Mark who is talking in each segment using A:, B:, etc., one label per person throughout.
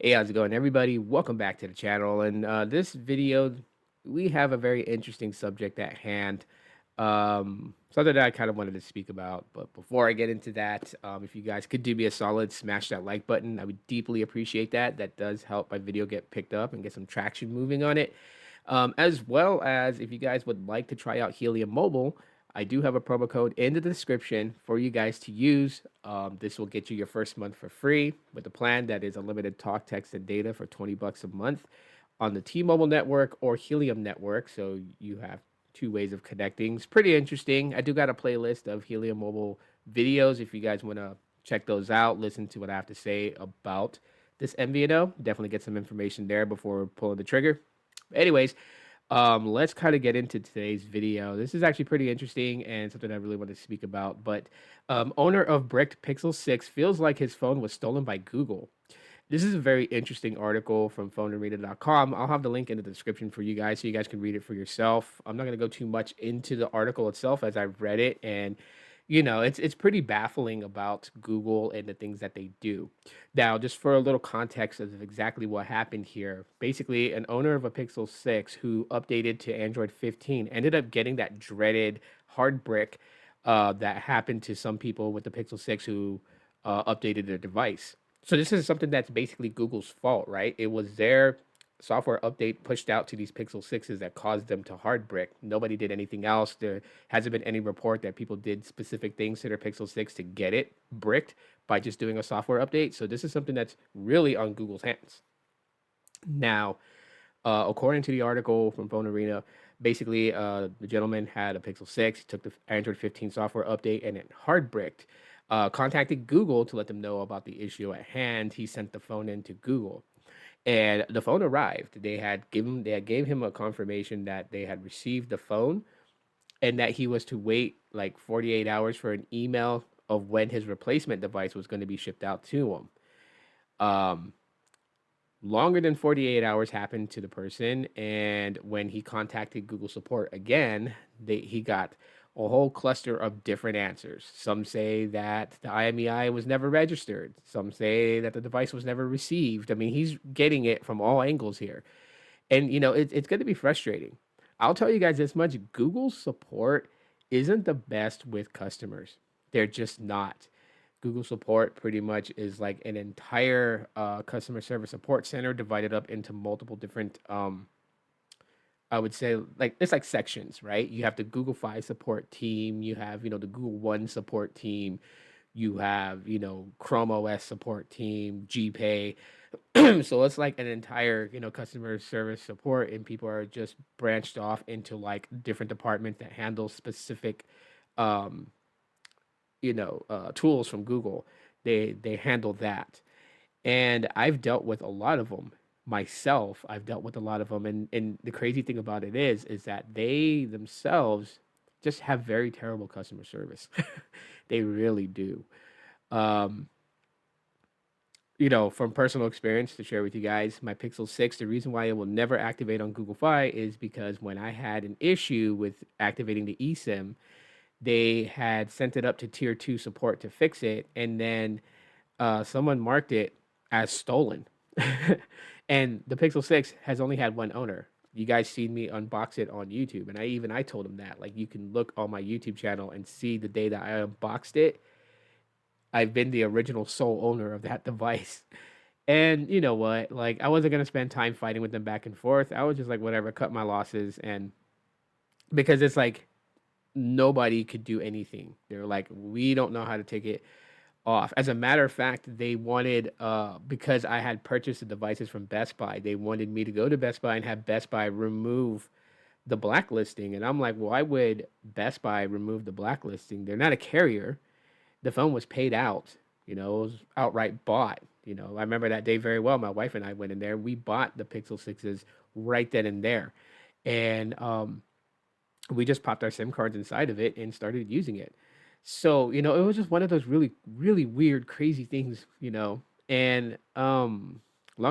A: Hey, how's it going, everybody? Welcome back to the channel. And this video, we have a very interesting subject at hand. Something that I kind of wanted to speak about. But before I get into that, if you guys could do me a solid, smash that like button. I would deeply appreciate that. That does help my video get picked up and get some traction moving on it. As well as if you guys would like to try out Helium Mobile, I do have a promo code in the description for you guys to use. This will get you your first month for free with a plan that is unlimited talk, text, and data for 20 bucks a month on the T-Mobile network or Helium network. So you have two ways of connecting. It's pretty interesting. I do got a playlist of Helium Mobile videos if you guys want to check those out, listen to what I have to say about this MVNO. Definitely get some information there before pulling the trigger. Anyways, let's kind of get into today's video. This is actually pretty interesting and something I really want to speak about. But owner of bricked Pixel 6 feels like his phone was stolen by Google. This is a very interesting article from phonearena.com. I'll have the link in the description for you guys so you guys can read it for yourself. I'm not going to go too much into the article itself as I've read it, and it's pretty baffling about Google and the things that they do. Now, just for a little context of exactly what happened here, basically, an owner of a Pixel 6 who updated to Android 15 ended up getting that dreaded hard brick that happened to some people with the Pixel 6 who updated their device. So this is something that's basically Google's fault, right? It was their software update pushed out to these Pixel 6s that caused them to hard brick. Nobody did anything else. There hasn't been any report that people did specific things to their Pixel 6 to get it bricked by just doing a software update. So this is something that's really on Google's hands. Now, according to the article from Phone Arena, basically the gentleman had a Pixel 6, took the Android 15 software update, and it hard bricked. Contacted Google to let them know about the issue at hand. He sent the phone in to Google, and the phone arrived. They had gave him a confirmation that they had received the phone and that he was to wait like 48 hours for an email of when his replacement device was going to be shipped out to him. Um, Longer than 48 hours happened to the person, and when he contacted Google support again, he got a whole cluster of different answers. Some say that the IMEI was never registered. Some say that the device was never received. I mean, he's getting it from all angles here. And it's going to be frustrating. I'll tell you guys this much: Google support isn't the best with customers. They're just not. Google support pretty much is like an entire customer service support center divided up into multiple different I would say, like, it's like sections, right? You have the Google Fi support team, you have, the Google One support team, you have, Chrome OS support team, GPay. So it's like an entire, customer service support, and people are just branched off into like different departments that handle specific um, tools from Google. They handle that. And I've dealt with a lot of them myself. I've dealt with a lot of them, and the crazy thing about it is that they themselves just have very terrible customer service. They really do. Um, from personal experience to share with you guys, my Pixel 6, the reason why it will never activate on Google Fi is because when I had an issue with activating the eSIM, they had sent it up to tier 2 support to fix it, and then someone marked it as stolen. And the Pixel 6 has only had one owner. You guys seen me unbox it on YouTube, and I told him that. Like, you can look on my YouTube channel and see the day that I unboxed it. I've been the original sole owner of that device. And you know what? Like, I wasn't gonna spend time fighting with them back and forth. I was just like, whatever, cut my losses. And because it's like nobody could do anything. They're like, we don't know how to take it off. As a matter of fact, they wanted because I had purchased the devices from Best Buy, they wanted me to go to Best Buy and have Best Buy remove the blacklisting. And I'm like, why would Best Buy remove the blacklisting? They're not a carrier. The phone was paid out, it was outright bought. I remember that day very well. My wife and I went in there. We bought the Pixel 6s right then and there. And we just popped our SIM cards inside of it and started using it. So, it was just one of those really, really weird, crazy things. And long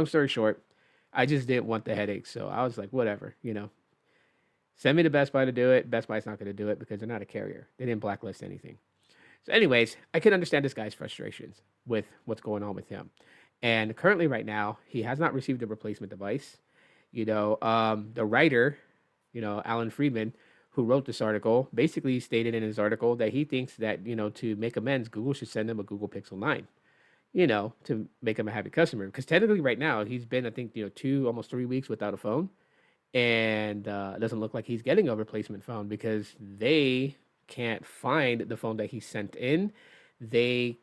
A: story short, I just didn't want the headache. So I was like, whatever. Send me to Best Buy to do it. Best Buy's not going to do it because they're not a carrier. They didn't blacklist anything. So, anyways, I can understand this guy's frustrations with what's going on with him. And currently, right now, he has not received a replacement device. The writer, Alan Friedman, who wrote this article, basically stated in his article that he thinks that, to make amends, Google should send him a Google Pixel 9, to make him a happy customer. Because technically, right now, he's been, I think, 2, almost 3 weeks without a phone. And it doesn't look like he's getting a replacement phone because they can't find the phone that he sent in. They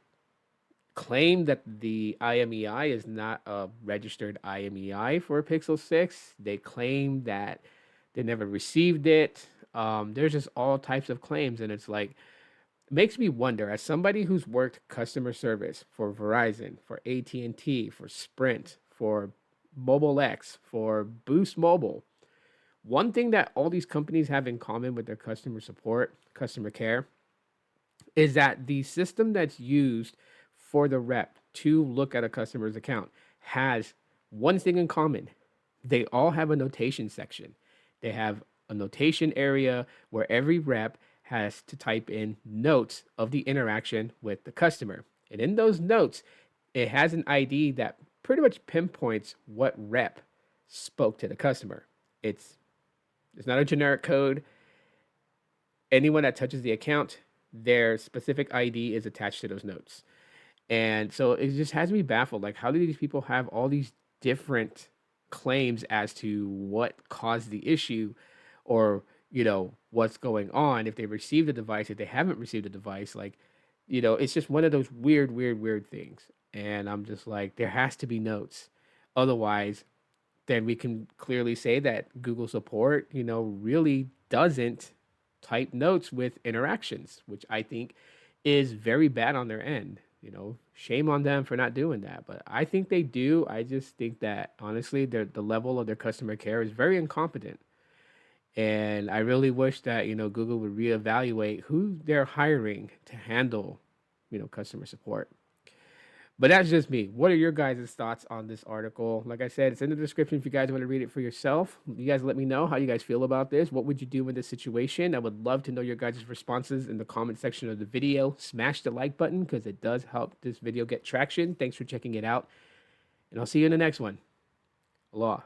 A: claim that the IMEI is not a registered IMEI for a Pixel 6. They claim that they never received it. There's just all types of claims, and it's like, makes me wonder, as somebody who's worked customer service for Verizon, for AT&T, for Sprint, for Mobile X, for Boost Mobile, one thing that all these companies have in common with their customer support, customer care, is that the system that's used for the rep to look at a customer's account has one thing in common. They all have a notation section. They have a notation area where every rep has to type in notes of the interaction with the customer. And in those notes, it has an ID that pretty much pinpoints what rep spoke to the customer. It's not a generic code. Anyone that touches the account, their specific ID is attached to those notes. And so it just has me baffled. Like, how do these people have all these different claims as to what caused the issue, or, what's going on, if they received a device, if they haven't received a device? Like, it's just one of those weird, weird, weird things. And I'm just like, there has to be notes. Otherwise, then we can clearly say that Google support, really doesn't type notes with interactions, which I think is very bad on their end. Shame on them for not doing that. But I think they do. I just think that honestly, the level of their customer care is very incompetent. And I really wish that, Google would reevaluate who they're hiring to handle, customer support. But that's just me. What are your guys' thoughts on this article? Like I said, it's in the description if you guys want to read it for yourself. You guys let me know how you guys feel about this. What would you do in this situation? I would love to know your guys' responses in the comment section of the video. Smash the like button because it does help this video get traction. Thanks for checking it out. And I'll see you in the next one. Aloha.